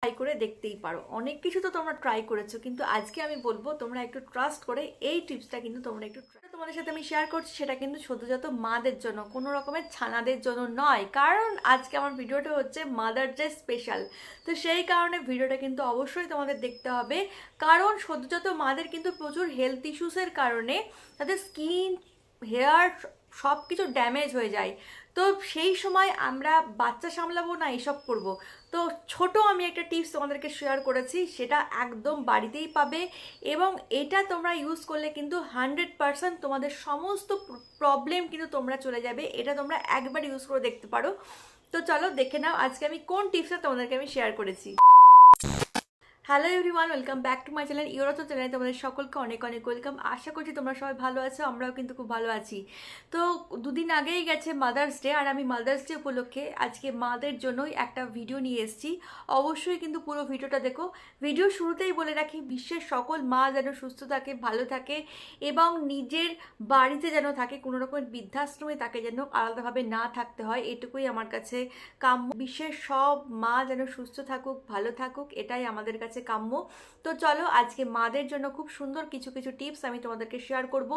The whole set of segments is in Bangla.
ট্রাই করে দেখতেই পারো। অনেক কিছু তো তোমরা ট্রাই করেছো, কিন্তু আজকে আমি বলবো তোমরা একটু ট্রাস্ট করে এই টিপসটা কিন্তু তোমরা একটু তোমাদের সাথে আমি শেয়ার করছি। সেটা কিন্তু শুধুমাত্র মাদের জন্য, কোনো রকমের ছানাদের জন্য নয়, কারণ আজকে আমার ভিডিওটা হচ্ছে মাদার ডে স্পেশাল। তো সেই কারণে ভিডিওটা কিন্তু অবশ্যই তোমাদের দেখতে হবে, কারণ সদ্যজাত মাদের কিন্তু প্রচুর হেলথ ইস্যুসের কারণে তাদের স্কিন, হেয়ার সব কিছু ড্যামেজ হয়ে যায়। তো সেই সময় আমরা বাচ্চা সামলাবো না এসব করব। তো ছোট আমি একটা টিপস তোমাদেরকে শেয়ার করেছি, সেটা একদম বাড়িতেই পাবে, এবং এটা তোমরা ইউজ করলে কিন্তু 100% তোমাদের সমস্ত প্রবলেম কিন্তু তোমরা চলে যাবে। এটা তোমরা একবার ইউজ করে দেখতে পারো। তো চলো দেখে নাও আজকে আমি কোন টিপসটা তোমাদেরকে আমি শেয়ার করেছি। Hello everyone, welcome back to my channel ইউরোতো চ্যানেলে তোমাদের সকলকে অনেক অনেক ওয়েলকাম। আশা করছি তোমরা সবাই ভালো আছো, আমরাও কিন্তু খুব ভালো আছি। তো দুদিন আগেই গেছে মাদার্স ডে, আর আমি মাদার্স ডে উপলক্ষে আজকে মাদের জন্যই একটা ভিডিও নিয়ে এসেছি। অবশ্যই কিন্তু পুরো ভিডিওটা দেখো। ভিডিও শুরুতেই বলে রাখি, বিশ্বের সকল মা যেন সুস্থ থাকে, ভালো থাকে, এবং নিজের বাড়িতে যেন থাকে, কোনো রকমের বৃদ্ধাশ্রমে তাকে যেন আলাদাভাবে না থাকতে হয়, এটুকুই আমার কাছে কাম্য। বিশ্বের সব মা যেন সুস্থ থাকুক, ভালো থাকুক, এটাই আমাদের কাছে কাম্য। তো চলো আজকে মাদের জন্য খুব সুন্দর কিছু কিছু টিপস আমি তোমাদেরকে শেয়ার করব।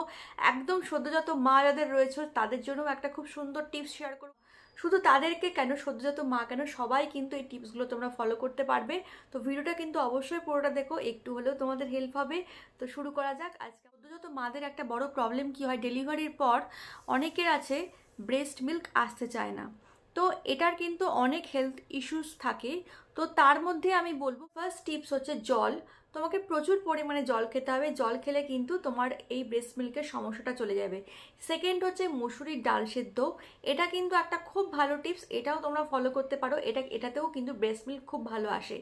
একদম সদ্যজাত মা যাদের রয়েছে তাদের জন্য একটা খুব সুন্দর টিপস শেয়ার করব। শুধু তাদেরকে কেন, সদ্যজাত মা কেন, সবাই কিন্তু এই টিপসগুলো তোমরা ফলো করতে পারবে। তো ভিডিওটা কিন্তু অবশ্যই পুরোটা দেখো, একটু হলেও তোমাদের হেল্প হবে। তো শুরু করা যাক। আজকে সদ্যজাত মাদের একটা বড় প্রবলেম কি হয়, ডেলিভারির পর অনেকের আছে ব্রেস্ট মিল্ক আসতে চায় না। তো এটার কিন্তু অনেক হেলথ ইস্যুস থাকে। তো তার মধ্যে আমি বলবো ফার্স্ট টিপস হচ্ছে জল। তোমাকে প্রচুর পরিমাণে জল খেতে হবে, জল খেলে কিন্তু তোমার এই ব্রেস্ট মিল্কের সমস্যাটা চলে যাবে। সেকেন্ড হচ্ছে মুসুরির ডাল সেদ্ধ। এটা কিন্তু একটা খুব ভালো টিপস, এটাও তোমরা ফলো করতে পারো। এটাতেও কিন্তু ব্রেস্ট মিল্ক খুব ভালো আসে।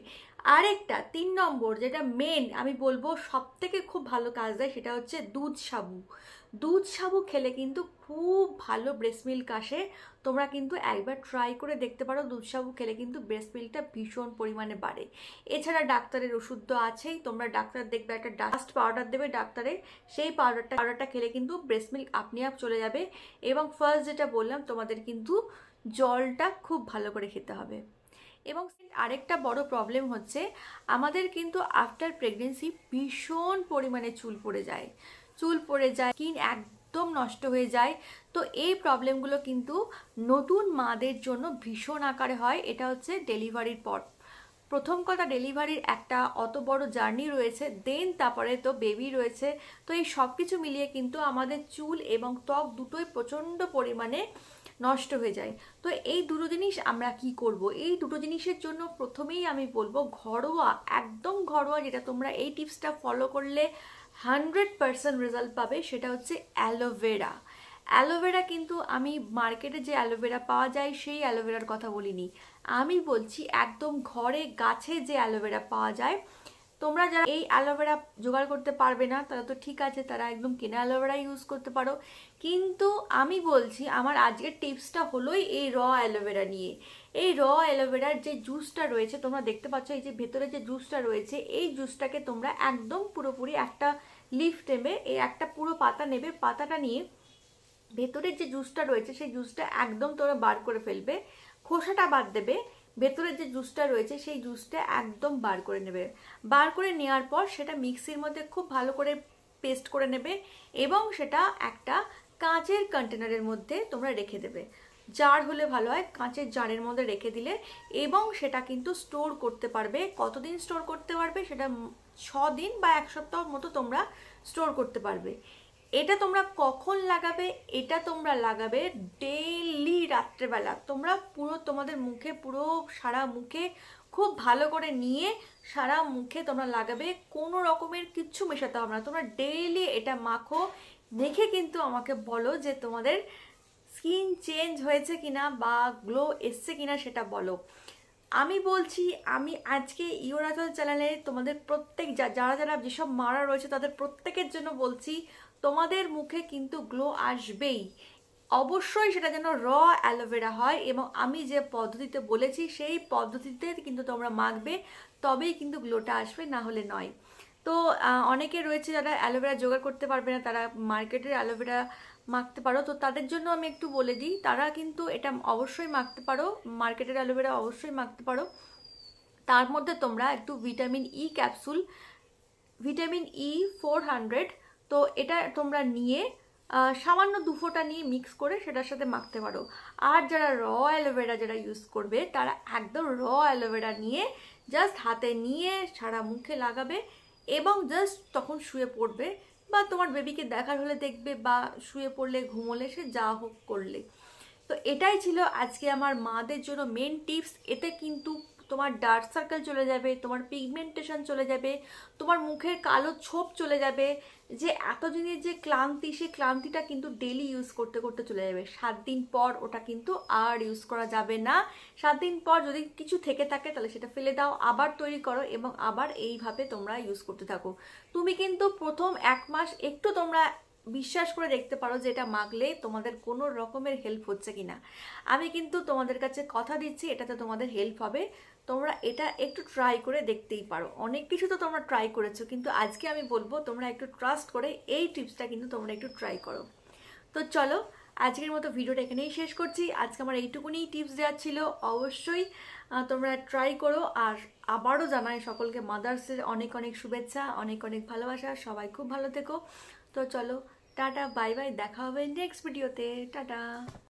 আরেকটা 3 নম্বর যেটা মেন আমি বলবো সব থেকে খুব ভালো কাজ দেয়, সেটা হচ্ছে দুধ সাবু। দুধ সাবু খেলে কিন্তু খুব ভালো ব্রেস্ট মিল্ক আসে। তোমরা কিন্তু একবার ট্রাই করে দেখতে পারো, দুধ সাবু খেলে কিন্তু ব্রেস্ট মিল্কটা ভীষণ পরিমাণে বাড়ে। এছাড়া ডাক্তারের ওষুধ তো আছেই, তোমরা ডাক্তার দেখবে একটা ডাস্ট পাউডার দেবে ডাক্তারে, সেই পাউডারটা খেলে কিন্তু ব্রেস্ট মিল্ক আপনি আপ চলে যাবে। এবং ফার্স্ট যেটা বললাম তোমাদের কিন্তু জলটা খুব ভালো করে খেতে হবে। এবং আরেকটা বড় প্রবলেম হচ্ছে আমাদের কিন্তু আফটার প্রেগনেন্সি ভীষণ পরিমাণে চুল পড়ে যায়, স্কিন একদম নষ্ট হয়ে যায়। তো এই প্রবলেমগুলো কিন্তু নতুন মাদের জন্য ভীষণ আকারে হয়। এটা হচ্ছে ডেলিভারির পর। প্রথম কথা, ডেলিভারির একটা অত বড় জার্নি রয়েছে, দেন তারপরে তো বেবি রয়েছে। তো এই সব কিছু মিলিয়ে কিন্তু আমাদের চুল এবং ত্বক দুটোই প্রচণ্ড পরিমাণে নষ্ট হয়ে যায়। তো এই দুটো জিনিস আমরা কি করব? এই দুটো জিনিসের জন্য প্রথমেই আমি বলবো ঘরোয়া, একদম ঘরোয়া, যেটা তোমরা এই টিপসটা ফলো করলে 100% রেজাল্ট পাবে, সেটা হচ্ছে অ্যালোভেরা। অ্যালোভেরা কিন্তু আমি মার্কেটে যে অ্যালোভেরা পাওয়া যায় সেই অ্যালোভেরার কথা বলিনি, আমি বলছি একদম ঘরে গাছে যে অ্যালোভেরা পাওয়া যায়। তোমরা যারা এই অ্যালোভেরা জোগাড় করতে পারবে না তারা তো ঠিক আছে, তারা একদম কেনা অ্যালোভেরা ইউজ করতে পারো। কিন্তু আমি বলছি আমার আজকের টিপসটা হলোই এই র অ্যালোভেরা নিয়ে। এই র অ্যালোভেরার যে জুসটা রয়েছে তোমরা দেখতে পাচ্ছ, এই যে ভেতরে যে জুসটা রয়েছে, এই জুসটাকে তোমরা একদম পুরোপুরি একটা লিফ নেবে, এই একটা পুরো পাতা নেবে, পাতাটা নিয়ে ভেতরের যে জুসটা রয়েছে সেই জুসটা একদম তোমরা বার করে ফেলবে, খোসাটা বাদ দেবে। ভেতরের যে জুসটা রয়েছে সেই জুসটা একদম বার করে নেবে। বার করে নেওয়ার পর সেটা মিক্সির মধ্যে খুব ভালো করে পেস্ট করে নেবে, এবং সেটা একটা কাঁচের কন্টেনারের মধ্যে তোমরা রেখে দেবে। জার হলে ভালো হয়, কাঁচের জারের মধ্যে রেখে দিলে, এবং সেটা কিন্তু স্টোর করতে পারবে। কতদিন স্টোর করতে পারবে? সেটা 6 দিন বা 1 সপ্তাহ মতো তোমরা স্টোর করতে পারবে। এটা তোমরা কখন লাগাবে? এটা তোমরা লাগাবে ডেইলি রাত্রেবেলা। তোমরা পুরো তোমাদের মুখে, পুরো সারা মুখে খুব ভালো করে নিয়ে সারা মুখে তোমরা লাগাবে, কোনো রকমের কিচ্ছু মেশাতে হবে না। তোমরা ডেইলি এটা মাখো, দেখে কিন্তু আমাকে বলো যে তোমাদের স্কিন চেঞ্জ হয়েছে কিনা বা গ্লো এসছে কিনা সেটা বলো। আমি বলছি, আমি আজকে ইউরাচল চ্যানেলে তোমাদের প্রত্যেক যারা যারা যেসব মারা রয়েছে তাদের প্রত্যেকের জন্য বলছি, তোমাদের মুখে কিন্তু গ্লো আসবেই। অবশ্যই সেটা যেন র অ্যালোভেরা হয়, এবং আমি যে পদ্ধতিতে বলেছি সেই পদ্ধতিতে কিন্তু তোমরা মাখবে, তবেই কিন্তু গ্লোটা আসবে, না হলে নয়। তো অনেকে রয়েছে যারা অ্যালোভেরা জোগাড় করতে পারবে না, তারা মার্কেটের অ্যালোভেরা মাখতে পারো। তো তাদের জন্য আমি একটু বলে দিই, তারা কিন্তু এটা অবশ্যই মাখতে পারো, মার্কেটের অ্যালোভেরা অবশ্যই মাখতে পারো। তার মধ্যে তোমরা একটু vitamin E capsule, vitamin E 400, তো এটা তোমরা নিয়ে সামান্য 2 ফোঁটা নিয়ে মিক্স করে সেটার সাথে মাখতে পারো। আর যারা র অ্যালোভেরা যারা ইউজ করবে তারা একদম র অ্যালোভেরা নিয়ে জাস্ট হাতে নিয়ে সারা মুখে লাগাবে এবং জাস্ট তখন শুয়ে পড়বে, বা তোমার বেবিকে দেখার হলে দেখবে, বা শুয়ে পড়লে ঘুমোলে সে যা হোক করলে। তো এটাই ছিল আজকে আমার মাদের জন্য মেন টিপস। এতে কিন্তু তোমার ডার্ক সার্কেল চলে যাবে, তোমার পিগমেন্টেশন চলে যাবে, তোমার মুখের কালো ছোপ চলে যাবে, যে এতদিনের যে ক্লান্তি সেই ক্লান্তিটা কিন্তু ডেলি ইউজ করতে করতে চলে যাবে। 7 দিন পর ওটা কিন্তু আর ইউজ করা যাবে না। 7 দিন পর যদি কিছু থেকে থাকে তাহলে সেটা ফেলে দাও, আবার তৈরি করো এবং আবার এইভাবে তোমরা ইউজ করতে থাকো। তুমি কিন্তু প্রথম 1 মাস একটু তোমরা বিশ্বাস করে দেখতে পারো যে এটা মাখলে তোমাদের কোনো রকমের হেল্প হচ্ছে কিনা। আমি কিন্তু তোমাদের কাছে কথা দিচ্ছি এটাতে তোমাদের হেল্প হবে। তোমরা এটা একটু ট্রাই করে দেখতেই পারো। অনেক কিছু তো তোমরা ট্রাই করেছো, কিন্তু আজকে আমি বলবো তোমরা একটু ট্রাস্ট করে এই টিপসটা কিন্তু তোমরা একটু ট্রাই করো। তো চলো আজকের মতো ভিডিওটা এখানেই শেষ করছি। আজকে আমার এইটুকুনি টিপস দেওয়ার ছিল। অবশ্যই তোমরা ট্রাই করো। আর আবারও জানাই সকলকে মাদার্সের অনেক অনেক শুভেচ্ছা, অনেক অনেক ভালোবাসা। সবাই খুব ভালো থেকো। তো চলো টাটা, বাই বাই, দেখা হবে নেক্সট ভিডিওতে। টাটা।